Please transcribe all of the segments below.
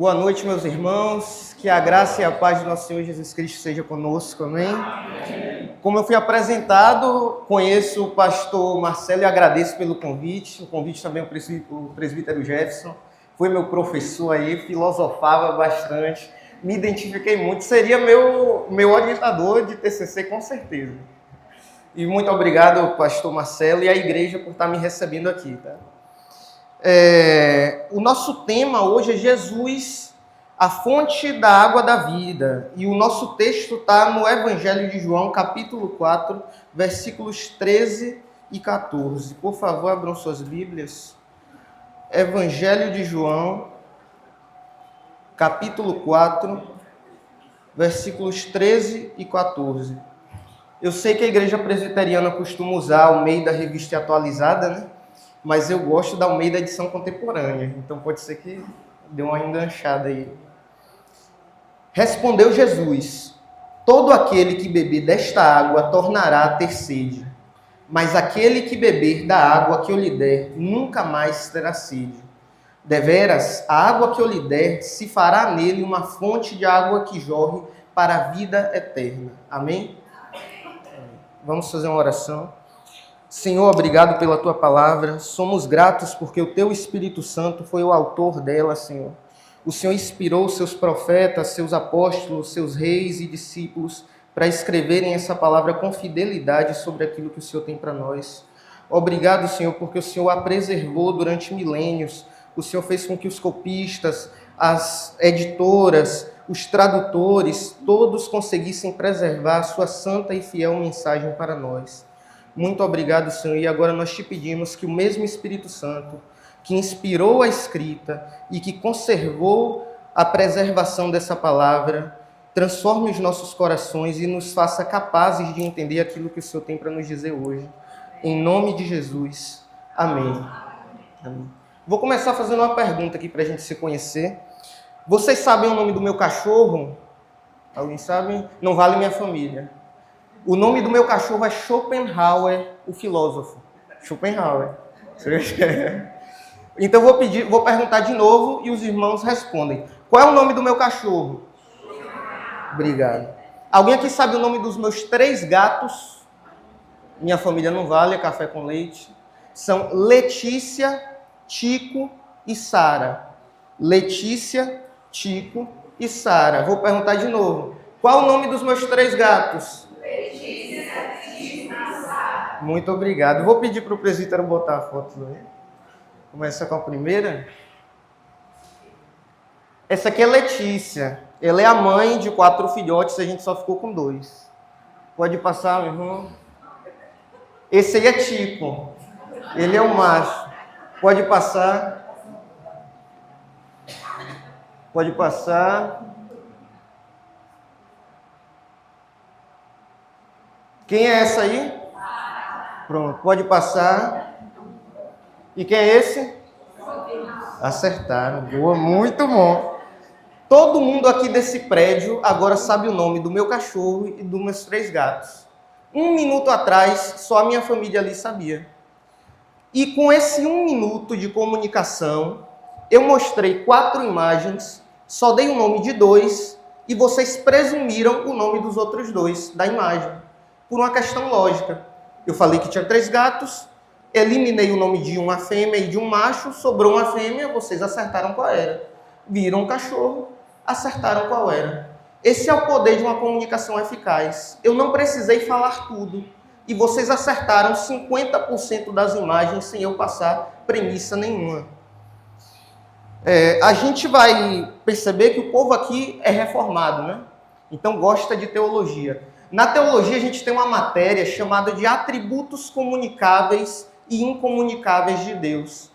Boa noite, meus irmãos. Que a graça e a paz do nosso Senhor Jesus Cristo seja conosco, amém? Como eu fui apresentado, conheço o pastor Marcelo e agradeço pelo convite. O convite também o presbítero Jefferson. Foi meu professor aí, filosofava bastante. Me identifiquei muito. Seria meu orientador de TCC, com certeza. E muito obrigado, pastor Marcelo, e à igreja por estar me recebendo aqui, tá? O nosso tema hoje é Jesus, a fonte da água da vida. E o nosso texto está no Evangelho de João, capítulo 4, versículos 13 e 14. Por favor, abram suas Bíblias. Evangelho de João, capítulo 4, versículos 13 e 14. Eu sei que a igreja presbiteriana costuma usar o meio da revista atualizada, né? Mas eu gosto da Almeida edição contemporânea, então pode ser que dê uma enganchada aí. Respondeu Jesus: todo aquele que beber desta água tornará a ter sede, mas aquele que beber da água que eu lhe der nunca mais terá sede. Deveras, a água que eu lhe der se fará nele uma fonte de água que jorre para a vida eterna. Amém? Vamos fazer uma oração. Senhor, obrigado pela Tua palavra. Somos gratos porque o Teu Espírito Santo foi o autor dela, Senhor. O Senhor inspirou seus profetas, seus apóstolos, seus reis e discípulos para escreverem essa palavra com fidelidade sobre aquilo que o Senhor tem para nós. Obrigado, Senhor, porque o Senhor a preservou durante milênios. O Senhor fez com que os copistas, as editoras, os tradutores, todos conseguissem preservar a Sua santa e fiel mensagem para nós. Muito obrigado, Senhor, e agora nós te pedimos que o mesmo Espírito Santo, que inspirou a escrita e que conservou a preservação dessa palavra, transforme os nossos corações e nos faça capazes de entender aquilo que o Senhor tem para nos dizer hoje. Em nome de Jesus. Amém. Amém. Vou começar fazendo uma pergunta aqui para a gente se conhecer. Vocês sabem o nome do meu cachorro? Alguém sabe? Não vale minha família. O nome do meu cachorro é Schopenhauer, o filósofo. Schopenhauer. Então vou perguntar de novo e os irmãos respondem. Qual é o nome do meu cachorro? Obrigado. Alguém aqui sabe o nome dos meus 3 gatos? Minha família não vale, é café com leite. São Letícia, Tico e Sara. Letícia, Tico e Sara. Vou perguntar de novo. Qual o nome dos meus 3 gatos? Muito obrigado. Vou pedir para o presbítero botar a foto aí. Começa com a primeira. Essa aqui é Letícia. Ela é a mãe de 4 filhotes, a gente só ficou com 2. Pode passar, meu irmão? Esse aí é Tico. Ele é o macho. Pode passar. Pode passar. Quem é essa aí? Pronto, pode passar. E quem é esse? Acertaram, boa, muito bom. Todo mundo aqui desse prédio agora sabe o nome do meu cachorro e dos meus 3 gatos. 1 minuto atrás, só a minha família ali sabia. E com esse 1 minuto de comunicação, eu mostrei 4 imagens, só dei o nome de 2 e vocês presumiram o nome dos outros 2 da imagem, por uma questão lógica. Eu falei que tinha 3 gatos, eliminei o nome de uma fêmea e de um macho, sobrou uma fêmea, vocês acertaram qual era. Viram um cachorro, acertaram qual era. Esse é o poder de uma comunicação eficaz. Eu não precisei falar tudo e vocês acertaram 50% das imagens sem eu passar premissa nenhuma. A gente vai perceber que o povo aqui é reformado, né? Então gosta de teologia. Na teologia, a gente tem uma matéria chamada de atributos comunicáveis e incomunicáveis de Deus.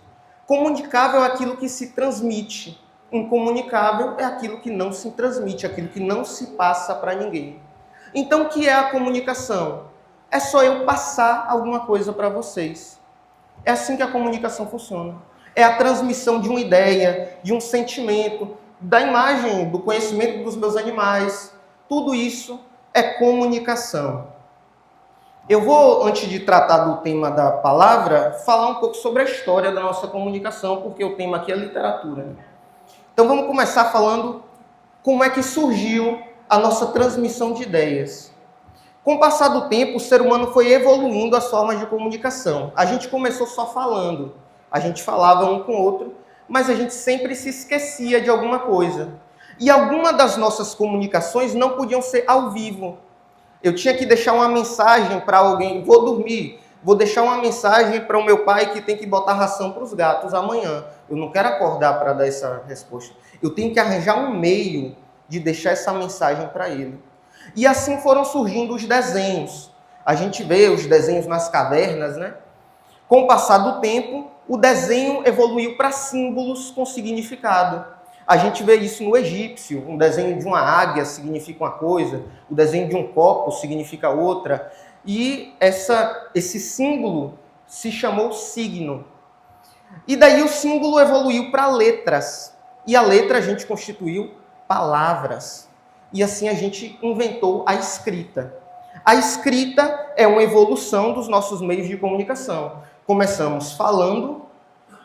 Comunicável é aquilo que se transmite. Incomunicável é aquilo que não se transmite, aquilo que não se passa para ninguém. Então, o que é a comunicação? É só eu passar alguma coisa para vocês. É assim que a comunicação funciona. É a transmissão de uma ideia, de um sentimento, da imagem, do conhecimento dos meus animais. Tudo isso é comunicação. Eu vou, antes de tratar do tema da palavra, falar um pouco sobre a história da nossa comunicação, porque o tema aqui é literatura. Então vamos começar falando como é que surgiu a nossa transmissão de ideias. Com o passar do tempo, o ser humano foi evoluindo as formas de comunicação. A gente começou só falando, a gente falava um com o outro, mas a gente sempre se esquecia de alguma coisa. E alguma das nossas comunicações não podiam ser ao vivo. Eu tinha que deixar uma mensagem para alguém, vou dormir, vou deixar uma mensagem para o meu pai que tem que botar ração para os gatos amanhã. Eu não quero acordar para dar essa resposta. Eu tenho que arranjar um meio de deixar essa mensagem para ele. E assim foram surgindo os desenhos. A gente vê os desenhos nas cavernas, né? Com o passar do tempo, o desenho evoluiu para símbolos com significado. A gente vê isso no egípcio. Um desenho de uma águia significa uma coisa, o desenho de um copo significa outra. E esse símbolo se chamou signo. E daí o símbolo evoluiu para letras. E a letra a gente constituiu palavras. E assim a gente inventou a escrita. A escrita é uma evolução dos nossos meios de comunicação. Começamos falando,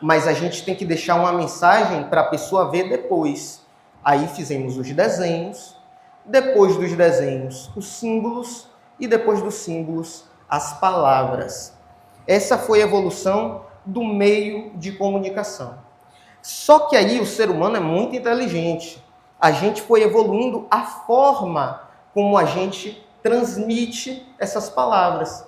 mas a gente tem que deixar uma mensagem para a pessoa ver depois. Aí fizemos os desenhos, depois dos desenhos, os símbolos, e depois dos símbolos, as palavras. Essa foi a evolução do meio de comunicação. Só que aí o ser humano é muito inteligente. A gente foi evoluindo a forma como a gente transmite essas palavras.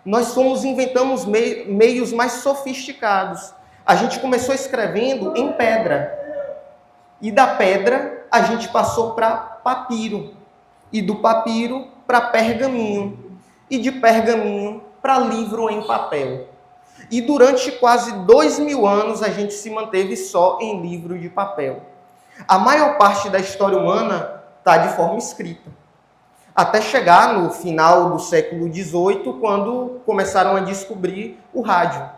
Nós inventamos meios mais sofisticados. A gente começou escrevendo em pedra. E da pedra a gente passou para papiro. E do papiro para pergaminho. E de pergaminho para livro em papel. E durante quase 2000 anos a gente se manteve só em livro de papel. A maior parte da história humana está de forma escrita. Até chegar no final do século XVIII, quando começaram a descobrir o rádio.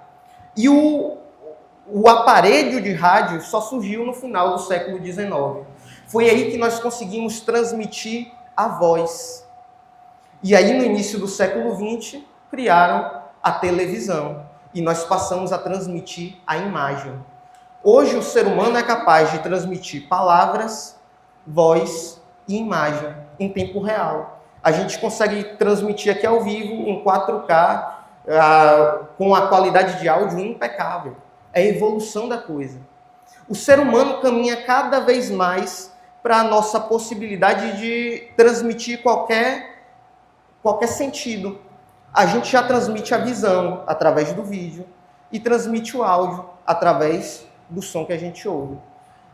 E o aparelho de rádio só surgiu no final do século XIX. Foi aí que nós conseguimos transmitir a voz. E aí, no início do século XX, criaram a televisão. E nós passamos a transmitir a imagem. Hoje, o ser humano é capaz de transmitir palavras, voz e imagem em tempo real. A gente consegue transmitir aqui ao vivo, em 4K, com a qualidade de áudio impecável. É a evolução da coisa. O ser humano caminha cada vez mais para a nossa possibilidade de transmitir qualquer sentido. A gente já transmite a visão através do vídeo e transmite o áudio através do som que a gente ouve.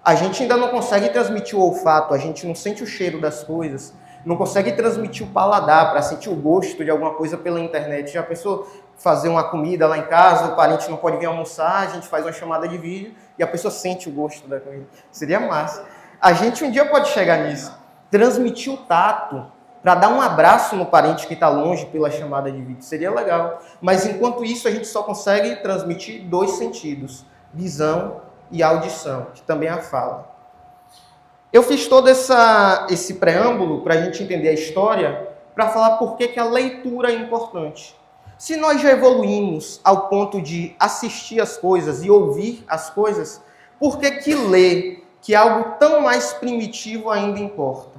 A gente ainda não consegue transmitir o olfato, a gente não sente o cheiro das coisas, não consegue transmitir o paladar para sentir o gosto de alguma coisa pela internet. Já pensou fazer uma comida lá em casa, o parente não pode vir almoçar, a gente faz uma chamada de vídeo e a pessoa sente o gosto da comida. Seria massa. A gente um dia pode chegar nisso. Transmitir o tato para dar um abraço no parente que está longe pela chamada de vídeo. Seria legal. Mas enquanto isso, a gente só consegue transmitir 2 sentidos. Visão e audição, que também é a fala. Eu fiz todo esse preâmbulo para a gente entender a história, para falar por que a leitura é importante. Se nós já evoluímos ao ponto de assistir as coisas e ouvir as coisas, por que ler, que é algo tão mais primitivo, ainda importa?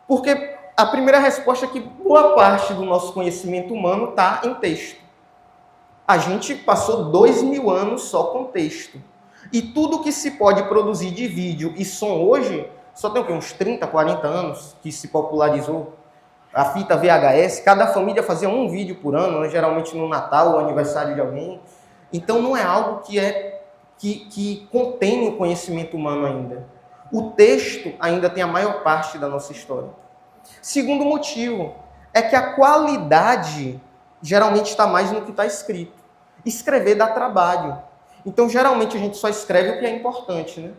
Porque a primeira resposta é que boa parte do nosso conhecimento humano está em texto. A gente passou 2000 anos só com texto. E tudo que se pode produzir de vídeo e som hoje, só tem o quê? Uns 30, 40 anos que se popularizou. A fita VHS, cada família fazia um vídeo por ano, né? Geralmente no Natal ou aniversário de alguém. Então não é algo que contém o conhecimento humano ainda. O texto ainda tem a maior parte da nossa história. Segundo motivo é que a qualidade geralmente está mais no que está escrito. Escrever dá trabalho. Então, geralmente, a gente só escreve o que é importante, né?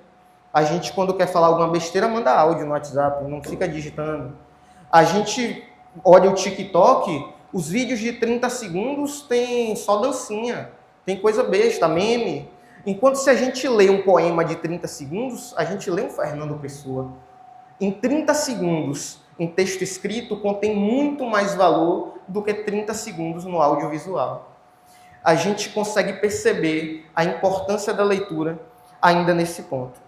A gente, quando quer falar alguma besteira, manda áudio no WhatsApp, não fica digitando. A gente olha o TikTok, os vídeos de 30 segundos tem só dancinha, tem coisa besta, meme. Enquanto se a gente lê um poema de 30 segundos, a gente lê um Fernando Pessoa. Em 30 segundos, em texto escrito, contém muito mais valor do que 30 segundos no audiovisual. A gente consegue perceber a importância da leitura ainda nesse ponto.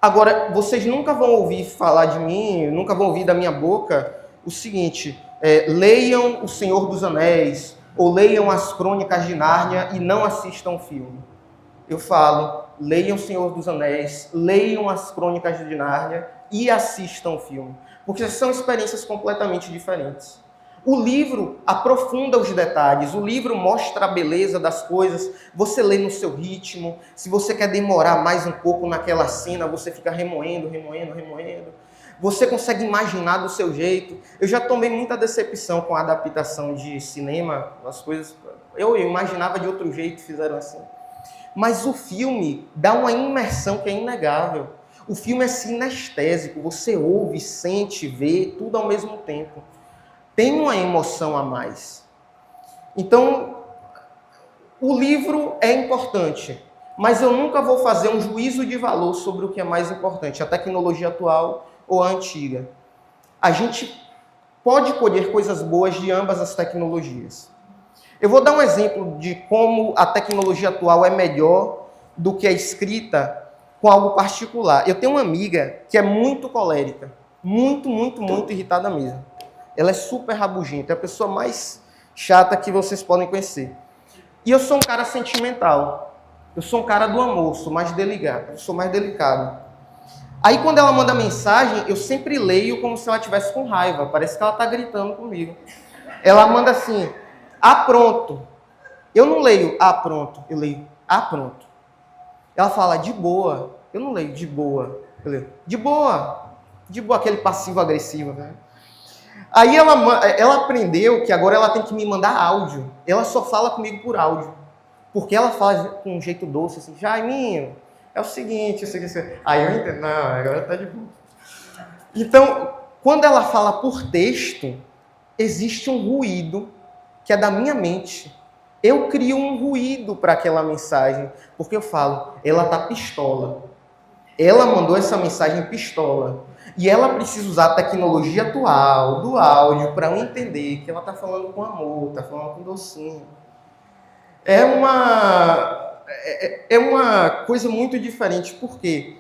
Agora, vocês nunca vão ouvir falar de mim, nunca vão ouvir da minha boca o seguinte, leiam O Senhor dos Anéis, ou leiam as Crônicas de Nárnia e não assistam o filme. Eu falo, leiam O Senhor dos Anéis, leiam as Crônicas de Nárnia e assistam o filme. Porque são experiências completamente diferentes. O livro aprofunda os detalhes, o livro mostra a beleza das coisas, você lê no seu ritmo, se você quer demorar mais um pouco naquela cena, você fica remoendo. Você consegue imaginar do seu jeito. Eu já tomei muita decepção com a adaptação de cinema, as coisas, eu imaginava de outro jeito, fizeram assim. Mas o filme dá uma imersão que é inegável. O filme é sinestésico, você ouve, sente, vê, tudo ao mesmo tempo. Tem uma emoção a mais. Então, o livro é importante, mas eu nunca vou fazer um juízo de valor sobre o que é mais importante, a tecnologia atual ou a antiga. A gente pode colher coisas boas de ambas as tecnologias. Eu vou dar um exemplo de como a tecnologia atual é melhor do que a escrita com algo particular. Eu tenho uma amiga que é muito colérica, muito irritada mesmo. Ela é super rabugenta, é a pessoa mais chata que vocês podem conhecer. E eu sou um cara sentimental. Eu sou um cara do amor, sou mais delicado. Aí quando ela manda mensagem, eu sempre leio como se ela estivesse com raiva. Parece que ela está gritando comigo. Ela manda assim, pronto. Eu não leio pronto, eu leio pronto. Ela fala de boa. Eu não leio de boa. Eu leio de boa. De boa, aquele passivo-agressivo, né? Aí ela aprendeu que agora ela tem que me mandar áudio. Ela só fala comigo por áudio. Porque ela fala com um jeito doce, assim, Jaiminho, é o seguinte. Aí eu entendo, não, agora tá de boa. Então, quando ela fala por texto, existe um ruído que é da minha mente. Eu crio um ruído para aquela mensagem, porque eu falo, ela tá pistola. Ela mandou essa mensagem pistola. E ela precisa usar a tecnologia atual, do áudio, para eu entender que ela está falando com amor, está falando com docinho. É uma coisa muito diferente, porque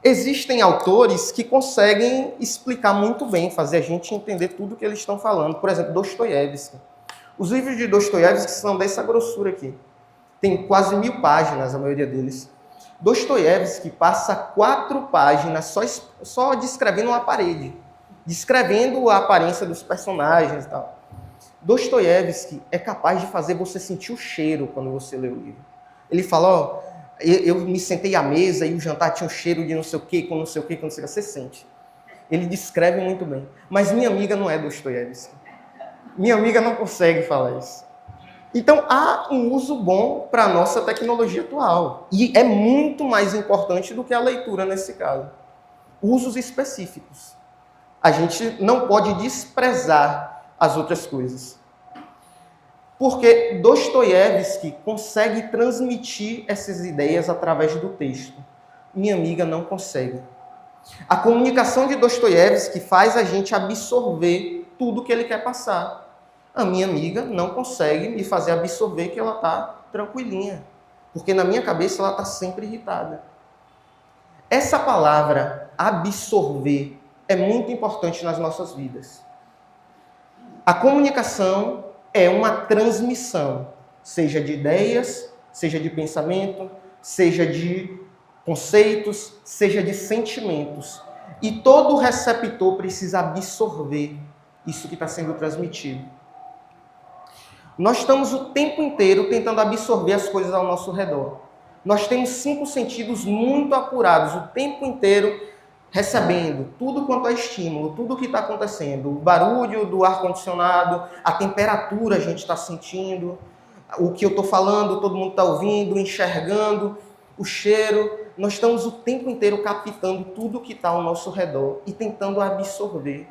existem autores que conseguem explicar muito bem, fazer a gente entender tudo que eles estão falando. Por exemplo, Dostoiévski. Os livros de Dostoiévski são dessa grossura aqui. Tem quase 1000 páginas, a maioria deles. Dostoiévski passa 4 páginas só descrevendo uma parede, descrevendo a aparência dos personagens e tal. Dostoiévski é capaz de fazer você sentir o cheiro quando você lê o livro. Ele fala, eu me sentei à mesa e o jantar tinha um cheiro de não sei o quê, com não sei o quê, com não sei o quê. Você sente. Ele descreve muito bem. Mas minha amiga não é Dostoiévski. Minha amiga não consegue falar isso. Então, há um uso bom para a nossa tecnologia atual. E é muito mais importante do que a leitura nesse caso. Usos específicos. A gente não pode desprezar as outras coisas. Porque Dostoiévski consegue transmitir essas ideias através do texto. Minha amiga não consegue. A comunicação de Dostoiévski faz a gente absorver tudo que ele quer passar. A minha amiga não consegue me fazer absorver que ela está tranquilinha. Porque na minha cabeça ela está sempre irritada. Essa palavra, absorver, é muito importante nas nossas vidas. A comunicação é uma transmissão, seja de ideias, seja de pensamento, seja de conceitos, seja de sentimentos. E todo receptor precisa absorver isso que está sendo transmitido. Nós estamos o tempo inteiro tentando absorver as coisas ao nosso redor. Nós temos 5 sentidos muito apurados, o tempo inteiro recebendo tudo quanto é estímulo, tudo o que está acontecendo. O barulho do ar-condicionado, a temperatura a gente está sentindo, o que eu estou falando, todo mundo está ouvindo, enxergando, o cheiro. Nós estamos o tempo inteiro captando tudo o que está ao nosso redor e tentando absorver.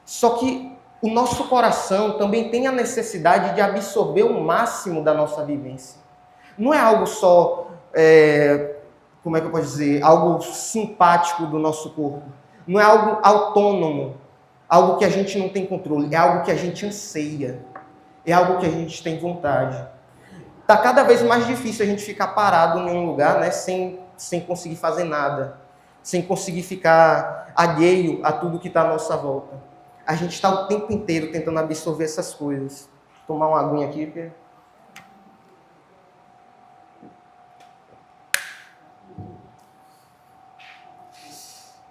Só que o nosso coração também tem a necessidade de absorver o máximo da nossa vivência. Não é algo só, como é que eu posso dizer, algo simpático do nosso corpo. Não é algo autônomo, algo que a gente não tem controle, é algo que a gente anseia, é algo que a gente tem vontade. Está cada vez mais difícil a gente ficar parado em um lugar, né, sem conseguir fazer nada. sem conseguir ficar alheio a tudo que está à nossa volta. A gente está o tempo inteiro tentando absorver essas coisas. Vou tomar uma aguinha aqui, porque...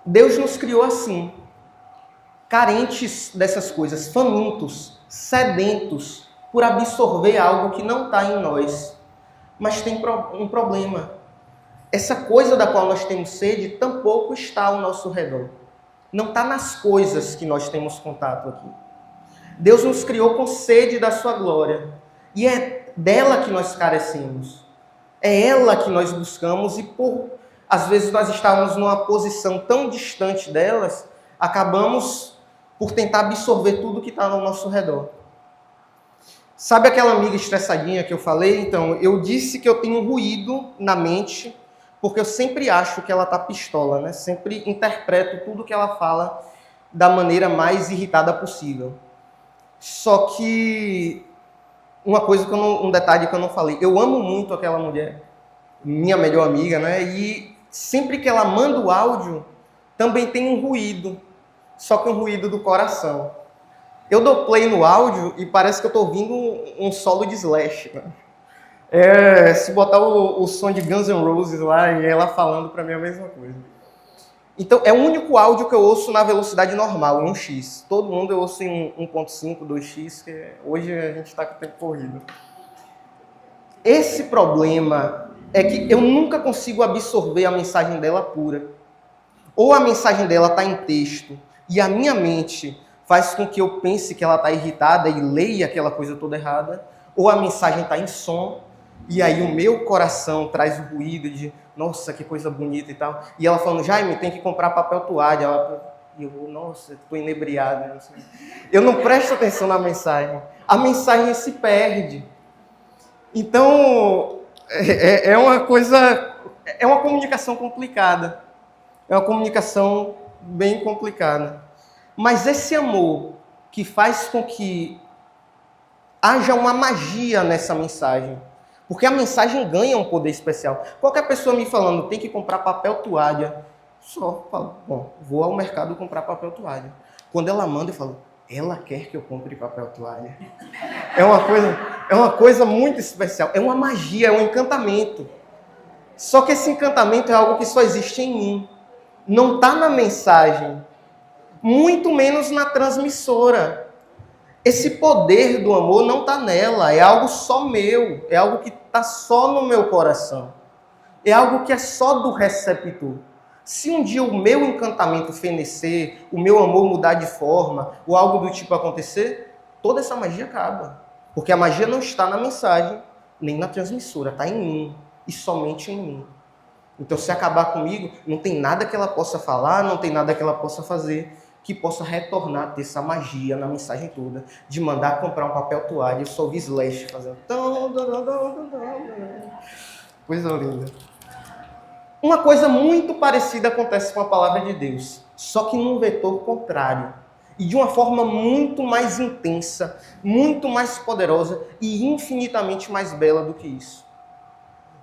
Deus nos criou assim, carentes dessas coisas, famintos, sedentos por absorver algo que não está em nós. Mas tem um problema. Essa coisa da qual nós temos sede tampouco está ao nosso redor. Não está nas coisas que nós temos contato aqui. Deus nos criou com sede da sua glória. E é dela que nós carecemos. É ela que nós buscamos e às vezes nós estamos numa posição tão distante delas, acabamos por tentar absorver tudo que está ao nosso redor. Sabe aquela amiga estressadinha que eu falei? Então, eu disse que eu tenho ruído na mente, porque eu sempre acho que ela está pistola, né? Sempre interpreto tudo que ela fala da maneira mais irritada possível. Só que um detalhe que eu não falei, eu amo muito aquela mulher, minha melhor amiga, né? E sempre que ela manda o áudio, também tem um ruído, só que um ruído do coração. Eu dou play no áudio e parece que eu estou ouvindo um solo de Slash. Né? Se botar o som de Guns N' Roses lá e ela falando, para mim é a mesma coisa. Então, é o único áudio que eu ouço na velocidade normal, em 1x. Todo mundo eu ouço em 1.5, 2x, que hoje a gente está com o tempo corrido. Esse problema é que eu nunca consigo absorver a mensagem dela pura. Ou a mensagem dela está em texto e a minha mente faz com que eu pense que ela está irritada e leia aquela coisa toda errada, ou a mensagem está em som e aí o meu coração traz o ruído de nossa, que coisa bonita e tal. E ela falando, Jaime, tem que comprar papel toalha. E eu, nossa, estou inebriado. Eu não presto atenção na mensagem. A mensagem se perde. Então, é uma comunicação complicada. É uma comunicação bem complicada. Mas esse amor que faz com que haja uma magia nessa mensagem, porque a mensagem ganha um poder especial. Qualquer pessoa me falando, tem que comprar papel toalha, só falo, bom, vou ao mercado comprar papel toalha. Quando ela manda, eu falo, ela quer que eu compre papel toalha. É uma coisa muito especial. É uma magia, é um encantamento. Só que esse encantamento é algo que só existe em mim. Não está na mensagem. Muito menos na transmissora. Esse poder do amor não está nela. É algo só meu. É algo que está só no meu coração. É algo que é só do receptor. Se um dia o meu encantamento fenecer, o meu amor mudar de forma, ou algo do tipo acontecer, toda essa magia acaba. Porque a magia não está na mensagem, nem na transmissora, está em mim, e somente em mim. Então, se acabar comigo, não tem nada que ela possa falar, não tem nada que ela possa fazer, que possa retornar, ter essa magia na mensagem toda, de mandar comprar um papel toalha, eu só ouvi Slash fazendo... Coisa linda. Uma coisa muito parecida acontece com a palavra de Deus, só que num vetor contrário. E de uma forma muito mais intensa, muito mais poderosa e infinitamente mais bela do que isso.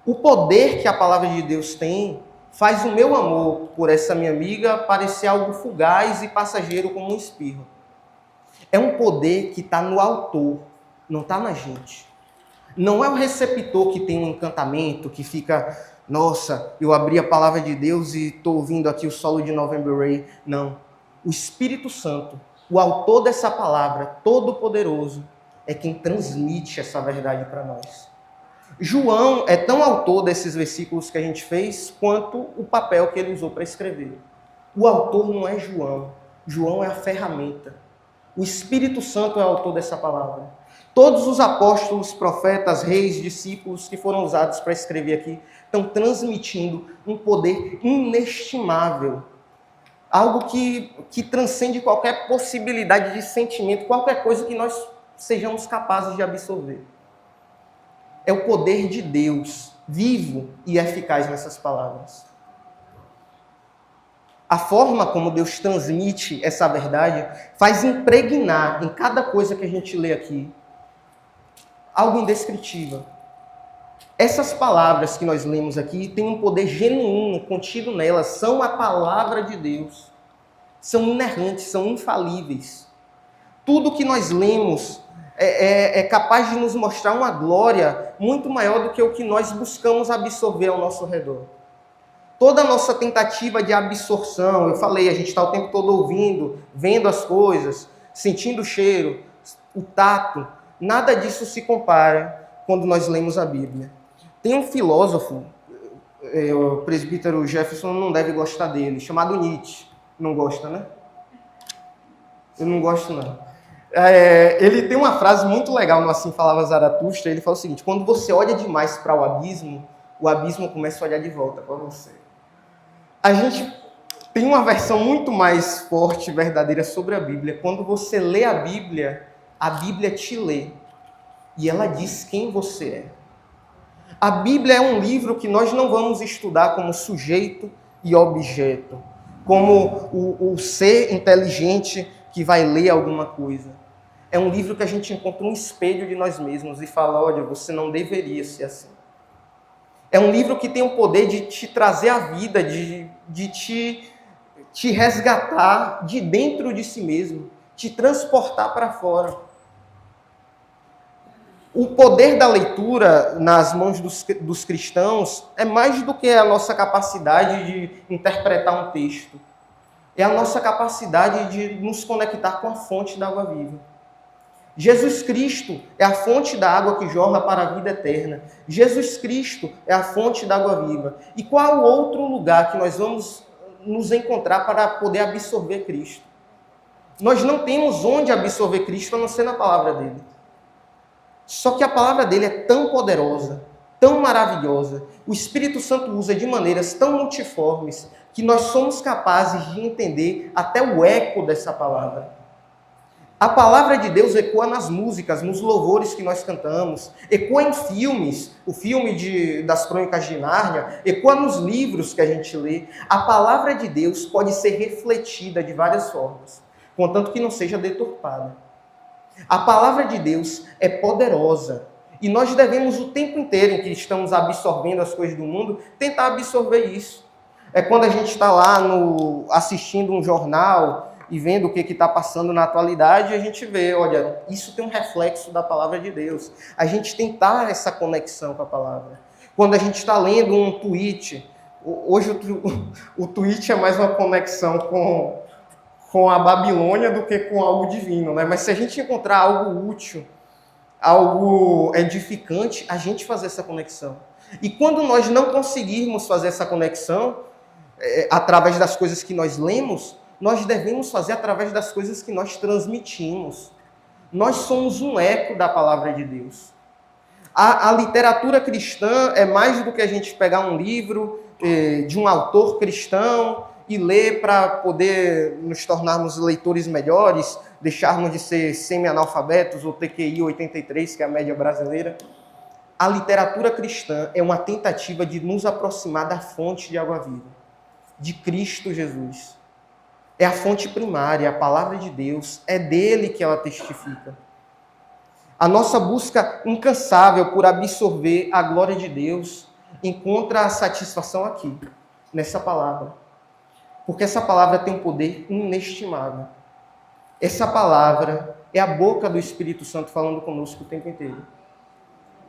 O poder que a palavra de Deus tem faz o meu amor por essa minha amiga parecer algo fugaz e passageiro como um espirro. É um poder que está no autor, não está na gente. Não é o receptor que tem um encantamento, que fica, nossa, eu abri a palavra de Deus e estou ouvindo aqui o solo de November Rain. Não. O Espírito Santo, o autor dessa palavra, todo-poderoso, é quem transmite essa verdade para nós. João é tão autor desses versículos que a gente fez, quanto o papel que ele usou para escrever. O autor não é João. João é a ferramenta. O Espírito Santo é o autor dessa palavra. Todos os apóstolos, profetas, reis, discípulos que foram usados para escrever aqui, estão transmitindo um poder inestimável. Algo que transcende qualquer possibilidade de sentimento, qualquer coisa que nós sejamos capazes de absorver. É o poder de Deus, vivo e eficaz nessas palavras. A forma como Deus transmite essa verdade faz impregnar em cada coisa que a gente lê aqui algo indescritível. Essas palavras que nós lemos aqui têm um poder genuíno contido nelas, são a palavra de Deus. São inerrantes, são infalíveis. Tudo que nós lemos é capaz de nos mostrar uma glória muito maior do que o que nós buscamos absorver ao nosso redor. Toda a nossa tentativa de absorção, eu falei, a gente está o tempo todo ouvindo, vendo as coisas, sentindo o cheiro, o tato, nada disso se compara quando nós lemos a Bíblia. Tem um filósofo, o presbítero Jefferson não deve gostar dele, chamado Nietzsche. Não gosta, né? Eu não gosto, não. Ele tem uma frase muito legal no Assim Falava Zaratustra. Ele fala o seguinte: quando você olha demais para o abismo começa a olhar de volta para você. A gente tem uma versão muito mais forte e verdadeira sobre a Bíblia. Quando você lê a Bíblia te lê. E ela diz quem você é. A Bíblia é um livro que nós não vamos estudar como sujeito e objeto, como o ser inteligente que vai ler alguma coisa. É um livro que a gente encontra um espelho de nós mesmos e fala, olha, você não deveria ser assim. É um livro que tem o poder de te trazer à vida, de te resgatar de dentro de si mesmo, te transportar para fora. O poder da leitura nas mãos dos cristãos é mais do que a nossa capacidade de interpretar um texto. É a nossa capacidade de nos conectar com a fonte da água viva. Jesus Cristo é a fonte da água que jorra para a vida eterna. Jesus Cristo é a fonte da água viva. E qual outro lugar que nós vamos nos encontrar para poder absorver Cristo? Nós não temos onde absorver Cristo a não ser na palavra dele. Só que a palavra dele é tão poderosa, tão maravilhosa, o Espírito Santo usa de maneiras tão multiformes, que nós somos capazes de entender até o eco dessa palavra. A palavra de Deus ecoa nas músicas, nos louvores que nós cantamos, ecoa em filmes, o filme das Crônicas de Nárnia, ecoa nos livros que a gente lê. A palavra de Deus pode ser refletida de várias formas, contanto que não seja deturpada. A palavra de Deus é poderosa e nós devemos o tempo inteiro em que estamos absorvendo as coisas do mundo, tentar absorver isso. É quando a gente está lá assistindo um jornal e vendo o que está passando na atualidade, a gente vê, olha, isso tem um reflexo da palavra de Deus. A gente tentar essa conexão com a palavra. Quando a gente está lendo um tweet, hoje o tweet é mais uma conexão com a Babilônia do que com algo divino, né? Mas se a gente encontrar algo útil, algo edificante, a gente fazer essa conexão. E quando nós não conseguirmos fazer essa conexão, através das coisas que nós lemos, nós devemos fazer através das coisas que nós transmitimos. Nós somos um eco da palavra de Deus. A literatura cristã é mais do que a gente pegar um livro de um autor cristão e ler para poder nos tornarmos leitores melhores, deixarmos de ser semi-analfabetos ou TQI 83, que é a média brasileira. A literatura cristã é uma tentativa de nos aproximar da fonte de água viva, de Cristo Jesus. É a fonte primária, a palavra de Deus, é dele que ela testifica. A nossa busca incansável por absorver a glória de Deus encontra a satisfação aqui, nessa palavra. Porque essa palavra tem um poder inestimável. Essa palavra é a boca do Espírito Santo falando conosco o tempo inteiro.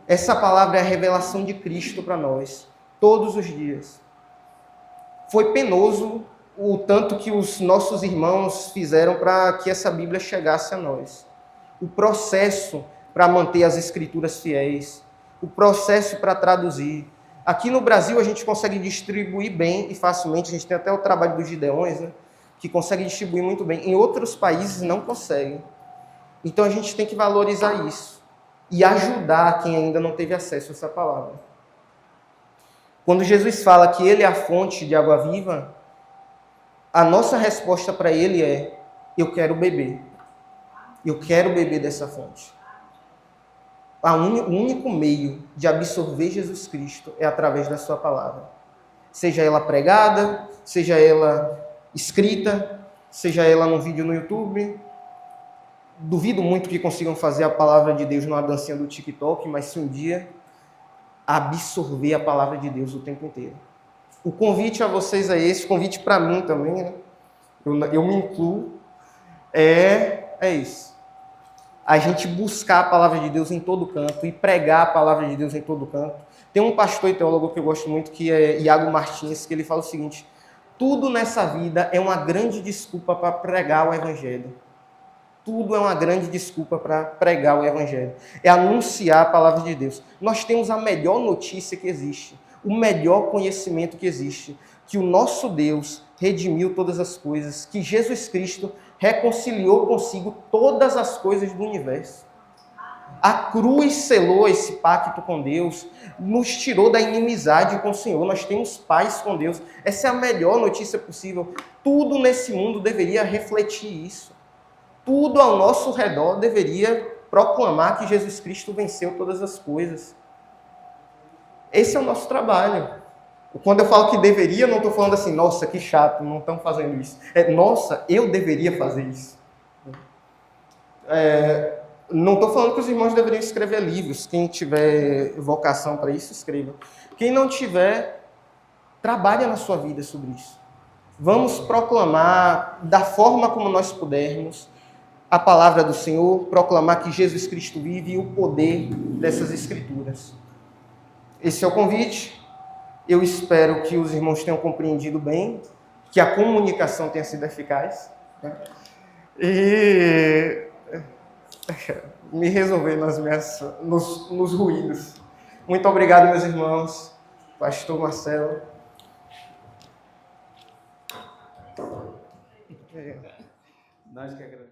Essa palavra é a revelação de Cristo para nós, todos os dias. Foi penoso o tanto que os nossos irmãos fizeram para que essa Bíblia chegasse a nós. O processo para manter as Escrituras fiéis, o processo para traduzir. Aqui no Brasil a gente consegue distribuir bem e facilmente, a gente tem até o trabalho dos Gideões, né, que consegue distribuir muito bem. Em outros países não conseguem. Então a gente tem que valorizar isso e ajudar quem ainda não teve acesso a essa palavra. Quando Jesus fala que ele é a fonte de água viva, a nossa resposta para ele é: eu quero beber. Eu quero beber dessa fonte. O único meio de absorver Jesus Cristo é através da sua palavra. Seja ela pregada, seja ela escrita, seja ela num vídeo no YouTube. Duvido muito que consigam fazer a palavra de Deus numa dancinha do TikTok, mas se um dia, absorver a palavra de Deus o tempo inteiro. O convite a vocês é esse, o convite para mim também, né? Eu me incluo, é isso. A gente buscar a palavra de Deus em todo canto e pregar a palavra de Deus em todo canto. Tem um pastor e teólogo que eu gosto muito, que é Iago Martins, que ele fala o seguinte: tudo nessa vida é uma grande desculpa para pregar o evangelho. Tudo é uma grande desculpa para pregar o evangelho. É anunciar a palavra de Deus. Nós temos a melhor notícia que existe, o melhor conhecimento que existe, que o nosso Deus redimiu todas as coisas, que Jesus Cristo reconciliou consigo todas as coisas do universo. A cruz selou esse pacto com Deus, nos tirou da inimizade com o Senhor, nós temos paz com Deus. Essa é a melhor notícia possível. Tudo nesse mundo deveria refletir isso. Tudo ao nosso redor deveria proclamar que Jesus Cristo venceu todas as coisas. Esse é o nosso trabalho. Quando eu falo que deveria, não estou falando assim, nossa, que chato, não estão fazendo isso. Nossa, eu deveria fazer isso. Não estou falando que os irmãos deveriam escrever livros. Quem tiver vocação para isso, escreva. Quem não tiver, trabalhe na sua vida sobre isso. Vamos proclamar da forma como nós pudermos a palavra do Senhor, proclamar que Jesus Cristo vive e o poder dessas Escrituras. Esse é o convite. Eu espero que os irmãos tenham compreendido bem, que a comunicação tenha sido eficaz. E me resolver nos ruídos. Muito obrigado, meus irmãos. Pastor Marcelo. Nós que agradecemos.